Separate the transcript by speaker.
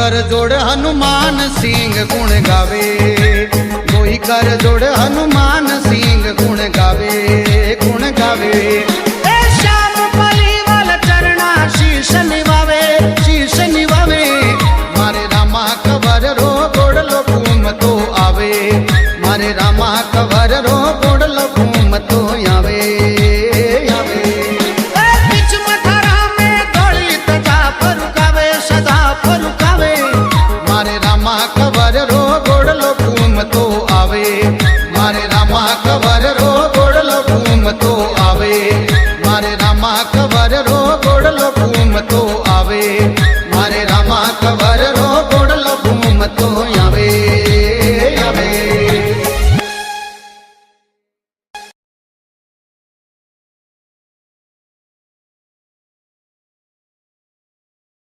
Speaker 1: कर जोड़ हनुमान सिंह गुण गावे, कोई कर जोड़ हनुमान सिंह गुण गावे, गुण गावे। ए श्याम पलीवाल चरणा शीश निवावे, शीश निवावे। मारे रामा कवर रो गोड़लो घूम तो आवे, मारे रामा कवर रो गोड़लो घूम तो आवे, आवे। बीच मथारा में दौड़ी तजा फरुकावे, सदा फरुकावे। मारे रामा कवर रो गोड़लो घूम तो आवे, मारे रामा कवर रो गोड़लो घूम तो आवे, मारे रामा कवर रो गोड़लो घूम